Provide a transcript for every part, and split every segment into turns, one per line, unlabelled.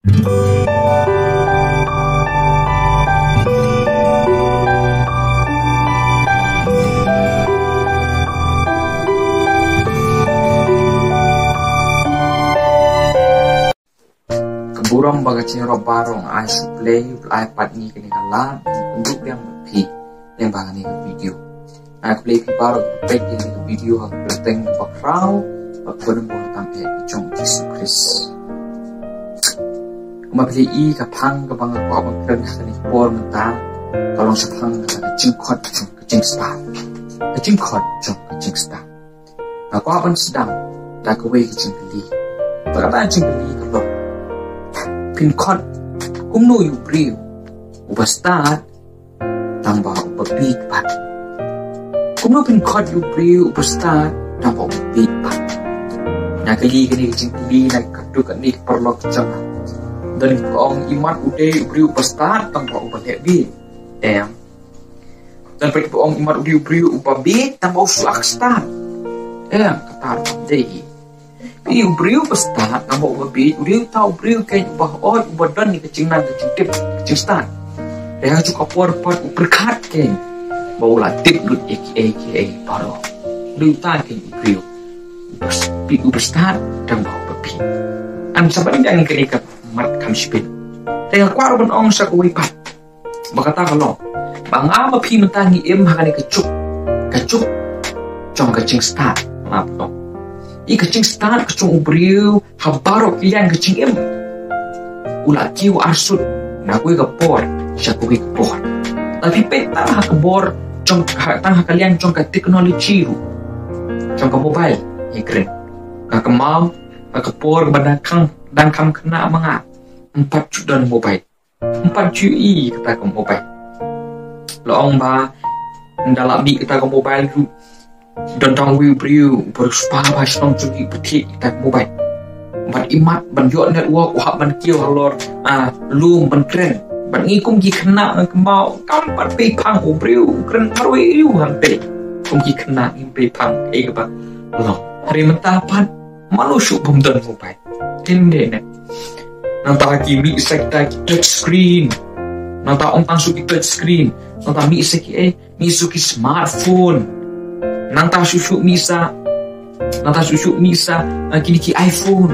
Burong baga chinro barong I should play iPad ni kini kalam untuk yang lebih yang baga ni video. I play pi barong pek ni video hak berteng background aku berembur tampe jong Jesus Christ. Kuma pilih I kapang kapang aku apa keren kini por mentah kalau sepang ka jingkot jong ka jingstar. Ka jingkot jong ka jingstar. Aku apa sedang tak kue ka jingkeli. Bagaimana jingkeli kalau pin cod kung no yu briw uba start tamba uba big pat kung no pin cod yu briw uba start tamba uba big pat nakali kini kicing tili na kadu ka ni perlo kecang dan kong imat ude briw uba start tamba uba lebi dan pati kong imat ude briw uba big tamba usuak start katar update Iu beriu bestar, kamu ubi, beriu tahu beriu kayak ubah ubah dan ni kecing nan kecing tip kecing start. Dia juga por berkat kayak bau lah tip lut aka baru. Beriu tahu kayak beriu bestar dan bau bebi. Am sampai jangan kena mat kami sipit. Dia kuar pun ong sak wipat. Berkata kalau bangga bebi mentangi hakani kecuk, cong kecing start, maaf dong. I kecing start kecung ubriu habarok yang kecing em ulah kiu arsut na kui ke por siya kui ke por tapi petang ha ke bor cong tang ha kalian cong ke teknologi ru cong ke mobile ya keren ka mau ka por badakang dan kam kena manga 4 juta mobile 4 UI kita ke mobile loong ba ndala bi kita ke mobile ru dan tang wiu briu berusaha bahasa cuci putih tak mobile ban imat ban yo network wah ban kio halor lum ban keren ban ngikum gi kena kemau kampat pe pang briu keren harui yu hampe kum gi kena pe pang ba lo hari mentapan manusia bumdan mobile tinde ne nanta kimi sekta touch screen nanta ong suki touch screen nanta mi seki suki smartphone Nanta susu misa kini ki iPhone.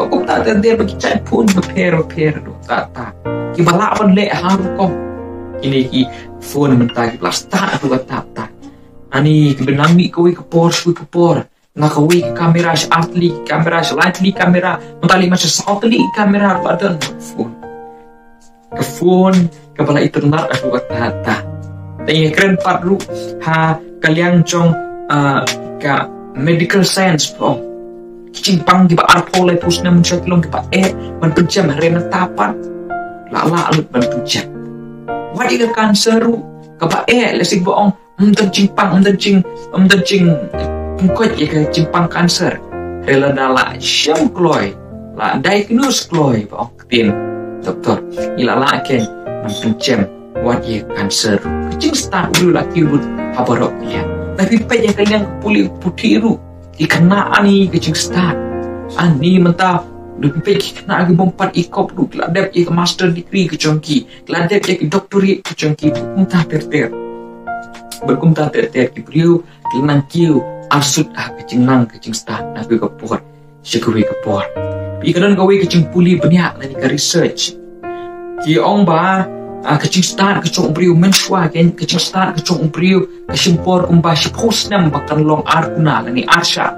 Aku tak ada bagi cai pun berper do tata. Ki balapan le haru ko. Kini ki phone mentagi plastik tu tata. Ani ki benami ko ke por. Nakawi kamera asli kamera lightly kamera mentali macam softly kamera badan phone. Ke phone ke bala internet aku tata. Tanya keren patru ha kalian cong ka medical science po cimpang di ba arpol ay pus na muncul kilong di ba man penjam rena tapan lala alut man penjam wadi ka kanseru ka ba lesig boong cimpang pungkot ya ka cimpang kanser rela dala syam kloy la diagnose kloy boong tin doktor ilala ken man penjam wadi kanser kecing start dulu lagi buat habarok ya tapi pe yang kalian pulih putiru dikenaan ni kecing start ani mentah lebih pe kena lagi bompat ikop lu keladap ke master degree ke congki keladap ke doctorate ke congki muntah terter berkumtah terter ki beliau kelenang kiu arsut kecing nang kecing start nabi kapor syekui kapor ikadan gawe kecing pulih banyak lagi ke research ki ong ba kecing start kecung umbriu mensua kecing start kecung umbriu kesimpor kumbashi posnam bakal long arkuna lani arsha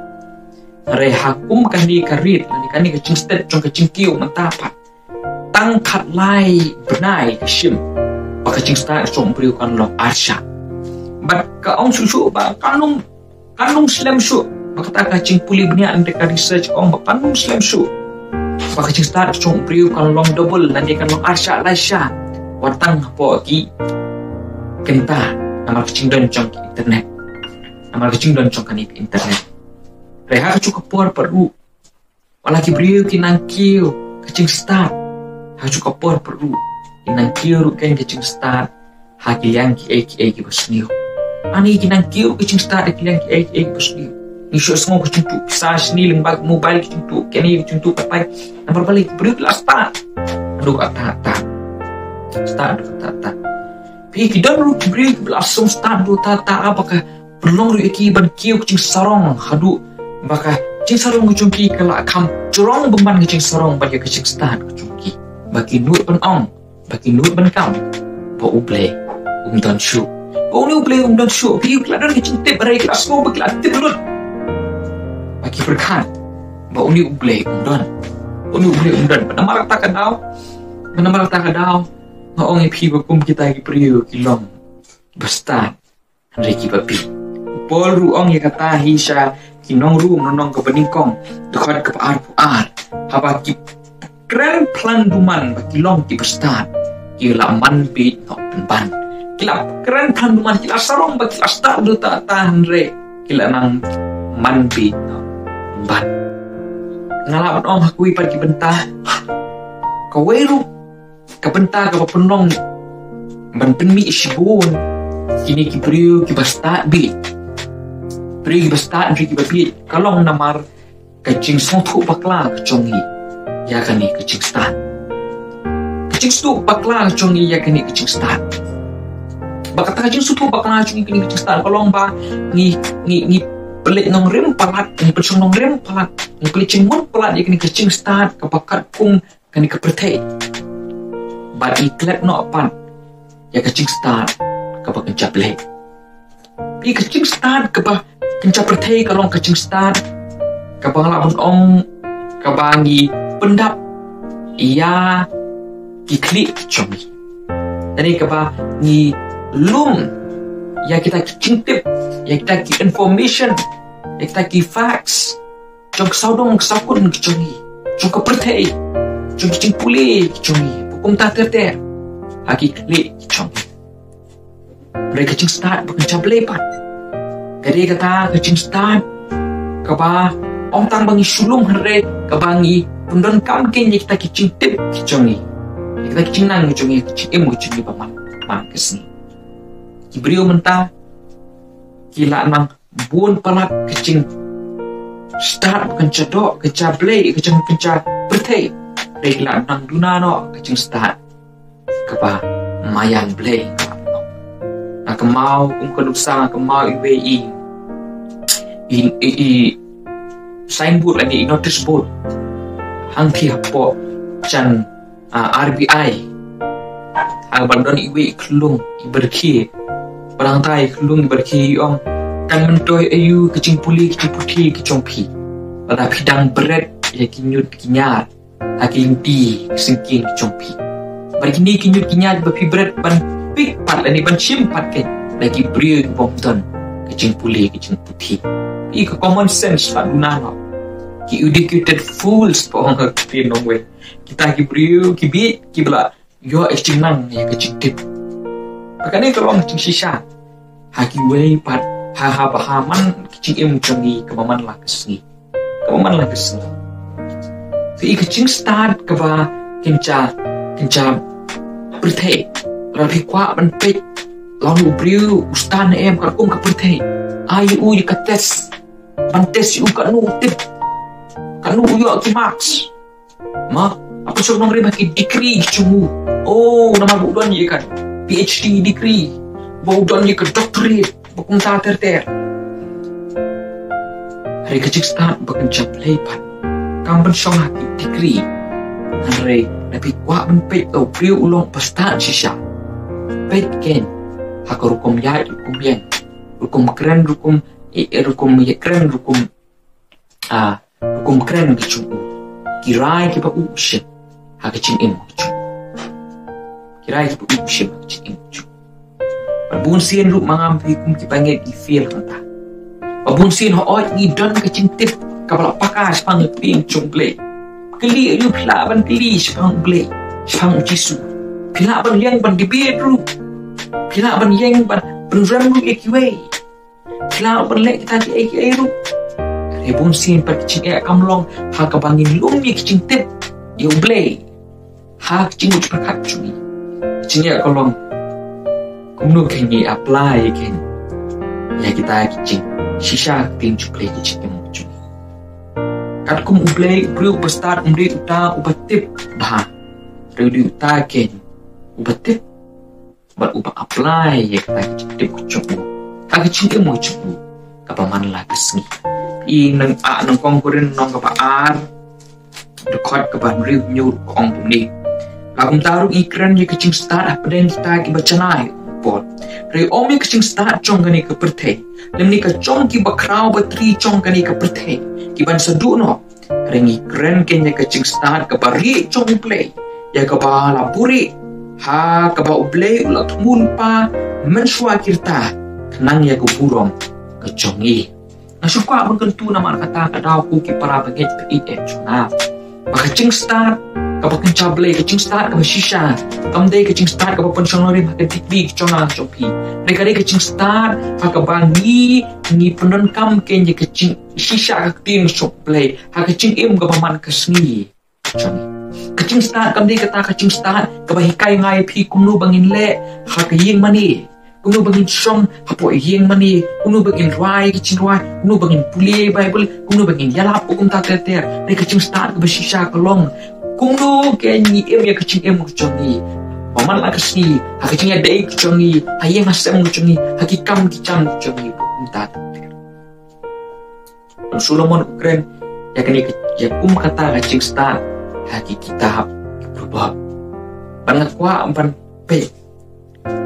rehakum kandi karit lani kani kecing start cong kecing kiu mentapat tangkat lai benai kesim bak kecing start kecung umbriu kan long arsha bat ka ong susu ba kanung slam su bak kata kecing puli benia andeka research ong bak kanung slam su bak kecing start kecung umbriu kan long double lani kan long arsha laisha watang po ki kenta nama kecing don cong internet nama kecing don cong kanip internet reha cukup por perlu walaki beriu kinangkiu kecing start ha cukup por perlu kinangkiu ruken kecing start ha kiliang ki besniu ani kinangkiu kecing start kiliang ki besniu Isu semua kecuntuk pisah sini lembag mobile kecuntuk kini kecuntuk patai nomor balik beri kelas start aduh kata start pi kita dulu beri langsung start dulu tata apakah belum ruiki ban kiu kucing sarong hadu bakah kucing sarong kucungki kelak kam corong beman kucing sarong bagi kucing start kucungki bagi nuit penong bagi nuit ban kam bo uble dan syu bo ni uble dan syu pi kelak dan kucing tip berai kelas mau berkelas tip dulu bagi berkat ba uni uble undan penamarak tak kadau ngaong ipi bakum kita gi priyo kilong basta reki babi pol ruong ya kata hisha kinong ru nonong ke beningkong dekat ke puar haba ki keren plan duman bagi long ki basta kila man bi no ban kila keren plan duman kila sarong bagi asta do ta tahan re kila nang man bi no ban ngalaman om hakui pergi bentah kaweru ka bentah ka penong ban penmi isibun kini ki priu ki basta bi priu ki basta ki babi kalong namar kacing sotu bakla kecongi ya kani kacing stan kacing sotu bakla kecongi ya kani kacing stan bakata kacing sotu bakla kecongi kini kacing stan kalong ba ni pelik nong rem palat ni pesong nong rem palat ni pelik cingmon palat ya kini kacing start kepakat kung kani kepertai bat iklat no apan ya kacing start kepa kencap leh pi kacing start kepa kencap pertai kalong kacing start kepa ngalabun ong kebangi pendap iya kiklik comi jadi kepa ni lum ya kita cintip ya kita ki information ya kita ki facts jong saudong sakun kecungi jong kepertai jong cingpuli kecungi bukum tak terter haki klik kecungi mereka cing start bekencap lepat jadi kata kecing start kaba ong tang bangi sulung hare kabangi pundon kamkin ya kita ki cintip kecungi ya kita ki cinang kecungi kecing kecungi paman kesini Kibriu mentah kila nang bun palat kecing start kenca dok kenca play kenca bertei regla nang dunano kecing start keba mayan play nak kemau kelusa kemau iwi signboard lagi notice board hang tiapo chan RBI hang bandon iwi kelung iberki Orang Thai kelung berki om kan mentoy ayu kecing puli kecing putih kecong pi pada pidang berat ya kinyut kinyat hakim pi singking kecong pi berkini kinyut kinyat berpi berat ban pik pat lani ban simpat ke lagi beri pomton kecing puli kecing putih i ke common sense pat dunano ki educated fools pohong ke nongwe kita ki beri ki bi ki bla yo kecing nang ya kecing tip makanya kalau kecing sisa haki wei pat hahaman kecing im cengi kemaman lah kesni fi kecing start keba kenca pertai rapi kwa ban pek lalu briu ustan em karkum ke pertai ayu di kates ban tes yu kanu tip kanu yo ki max ma apa sok nong riba ki degree cumu oh nama budan ye kan PhD degree baudon ye ke doctorate bukum ta ter hari kecik start bekencap lepat kamben song haki degree hari tapi kwa ben pe o priu ulong pasta sisa pet ken haka rukum ya rukum yang rukum keren rukum ye keren rukum keren kecung kirai ke ba ushe haka cing im kirai ke ba ushe haka cing im Babun sin ru mangampi kum ki panggil ki feel kata. Babun sin ho oi ni don ke cintip kapal pakas pang ping chungle. Keli ru pla ban keli spang ble. Spang jisu. Pila ban yang ban di bedru. Pila ban yang ban ram ru ekiwe. Pila ban lek kita ki ek ru. Rebun sin per cing ek kamlong ha ka bangin lum ni ki cintip. Yo ble. Ha cing uch pakat chumi. Cing ek kalong kumnu kini apply kan ya kita kicing shisha ting chuplay ke chim chu kat kum ublay bru start umri uta ubatip bah reudi uta ken ubatip bat uba apply ya kata chip chu ka chim chu ka paman la kesni i nang a nang konkuren nong ka pa ar dekat ke ban riu nyur kong ni lakum taru ikran ye kaching start apden kita ki bachanai pot re omi kaching start chong gani ke perthe lemni ka chong ki bakrao batri chong gani ke perthe ki ban sadu no rengi kren ken ye kaching start ke bari chong play ya ka ba la puri ha ka ba ublay ulat mun pa menswa kirta nang ya ku burong ke chongi na suka mengkentu nama kata kadau ku ki para baget pe chunga bakaching start kapag chable kaching start kapag shisha kamde kaching start kapag pensionori makatikbi chonga chopi rekare kaching start pakabangi ni penon kam kenje kaching shisha kaktin chople ha kaching im kapaman kasni chongi kaching start kamde kata kaching start kapag hikai ngai pi kumnu bangin le ha kaying mani kuno bangin song hapo yeng mani kuno bangin rai kichin rai kuno bangin puli bible kuno bangin yalap ukum ta ter re kaching start ke shisha kalong kuno kenyi em ya kaching em kuchongi paman la kasni ha kaching ya dei kuchongi ha yeng asem kuchongi ha kikam kicham kuchongi ukum ta ter Solomon ukren ya kani ya kum kata kaching start ha kitab berubah banget kwa ampan pe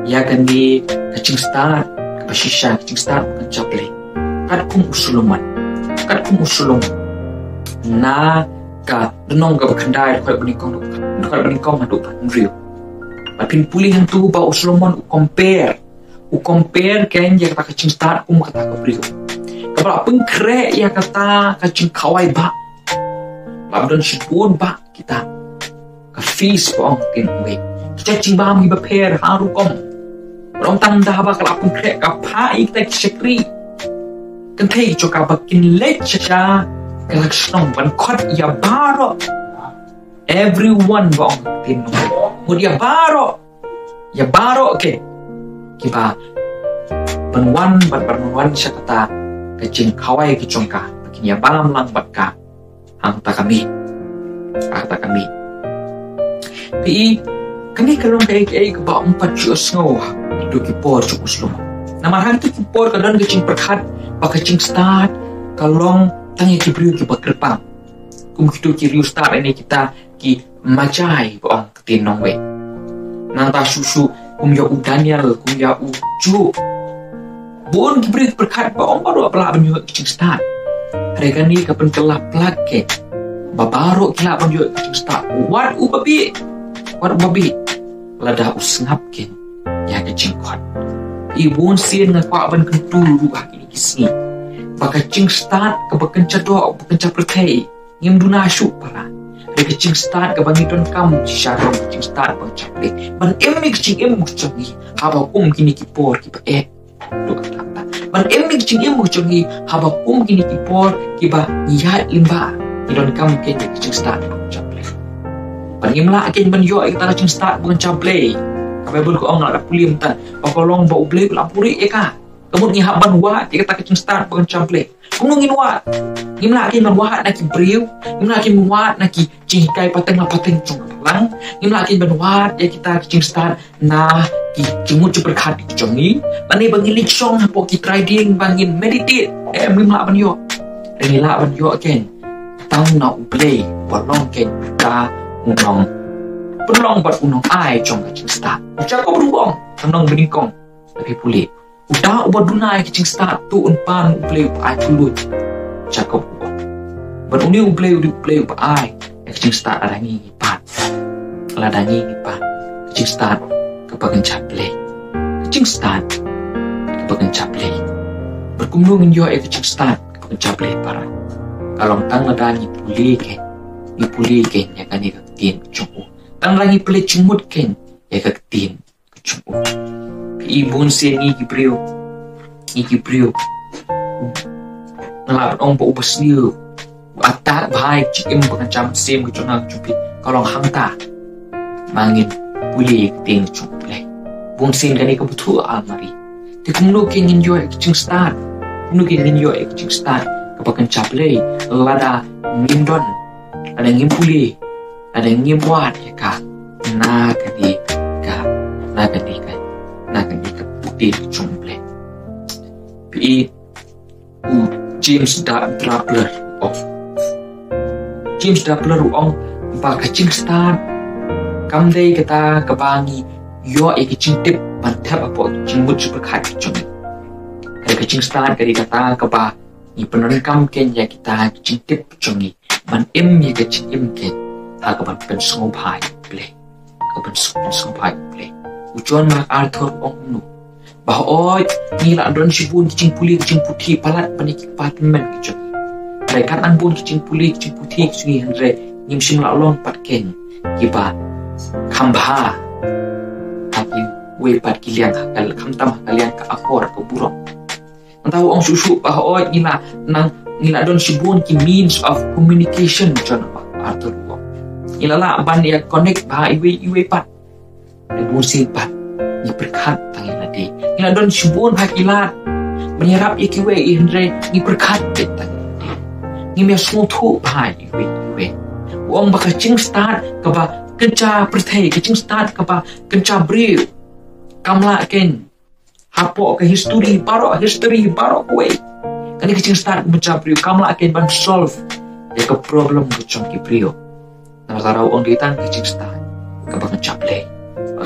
ya kani kaching start kapashisha kaching start kanchaple kat kum usulum na ka denong ka bakandai ko benikong hadu panrio apin puli han tu ba usulumon u compare ken ya kata kaching start kum kata ka brio kapala pengkre ya kata kaching kawai ba labdon sipun ba kita ka fees pong kin we kita cimbam gi baper haru kom Rong tang dah ba kalap pun krek kapai kita kisekri kan thei cho ka bakin lech cha kalak snong ban khot ya baro everyone bong tin mud ya baro ke kiba ban wan sya kata kacing kawai ki chongka bakin ya balam lang batka hang ta kami pi kani kalong kai ke ba 4 jus ngo itu kipor cukup slow. Nama hari itu kipor kadang kecing perkat, pakai kecing start, kalong tanya kibriu kipat kerpang. Kum kita kiriu start ini kita ki majai boong ketinong we. Nanta susu kum ya u Daniel, kum ya u Ju. Bon kibriu perkat boong baru apalah benyo kecing start. Hari kani kapan kelap plake. Babaro kila benyo kecing start. Wat u babi. Lada usngap ken. Ya kecing kot ibun sien ngakwa ban kentu ruah kini kisni bakacing start ke bekenca doa bekenca perkai ngim duna syuk para re kecing start ke bangidon kam syarong kecing start bang chaple ban emmi kecing em mucungi haba kini kipor kipa do kata ban emmi kecing em mucungi haba kini kipor kiba yat limba idon kam kecing start bang chaple ban ngimla akin ban yo kita kecing start bang chaple Bible ko ang nakapulim ta pakolong ba ublay lapuri eka kamut ni haban wa ti kata kecing start pang chample kung ngin wa ngimla kin man wa na ki briu ngimla kin wa na ki cingkai pateng chung lang ngimla kin ban wa ya kita kecing start na ki cimut super khat chongi bani bangilik song po ki trading bangin meditate ngimla ban yo ngimla ban yo ken tang na ublay polong ken ta unong Perlong buat unong ai chong kecing start. Ucap kau berubong, tenong beningkong. Tapi pulih. Udah ubah dunai kecing start tu unpan ublay upa ai pulut. Ucap kau berubong. Beruni ublay upa ai. Kecing start ada ngipat. Kalau ada ngipat. Kecing start kebagan caplay. Kecing start kebagan caplay. Berkumlung nyo kecing start kebagan caplay para. Kalau tang ada pulih ken ya kan ikatin chong. Tang lagi pelit cumut ken ya kaktin kecumut ibun sen ni gibriu ngelap ong po ubas niu atak bahai cikim pengacam sem kecunang cupi kalau hangta mangin puli kaktin cumut bun sen gani kebetul almari tikumlu ken enjoy kecing start nukin ninyo ekching start kapakan chaplay lada ngimdon ada ngimpuli ada ngimwat ya ka na kadi ka putih jumble pi James Doubler ong ba kaching start kamdei kata kabangi yo ekching tip pantap apo jingmut super khat chung kada kaching start kadi kata kaba ni penerangkam ken ya kita kaching tip chungi man im ya kaching im ken ha kaban pen songpai play ujon mak Arthur ong nu bahwa ni la don sibun kicing puli kicing putih palat panik apartment kicing mereka anbun kicing puli kicing putih sungi andre ngim sim la long patken kiba khambha tapi we pat kilian kal khamtam kalian ka akor ke buruk tahu ong susu bahwa ni la don sibun ki means of communication jon Arthur ilala ban ya connect ba iwe pat ibu simpat ni berkat tangila de ila don subun hakilat menyerap ikiwe ihre ni berkat betang ni me sutu ba iwe wong baka cing start ka ba kenca perthai ke cing start ka ba kenca brief kamla ken hapo ke history baro we kan ke cing start kenca brief kamla ken ban solve ya ke problem ke cong ki brio na tarau on ditang ke cing start ka ba kenca play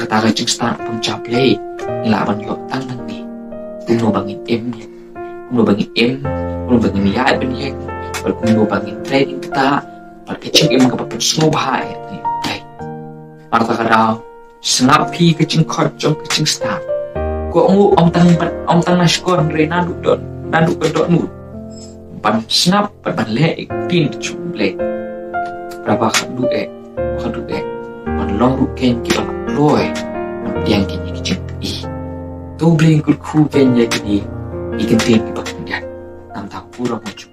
kata kacing start pencaplay ilaban yok tangan ni kuno bangin kuno bangin ya ben kuno bangin trading kita kacing em ka snow high play arta kadau snappy kacing kocong kacing start ko om tang na skor rena nadu kedok nu ban snap ban le pin play berapa kadu man long ken kita Roy, yang kini kicip tu beli ikut ku kenya kini ikan tinggi bagian, nam tak kurang macam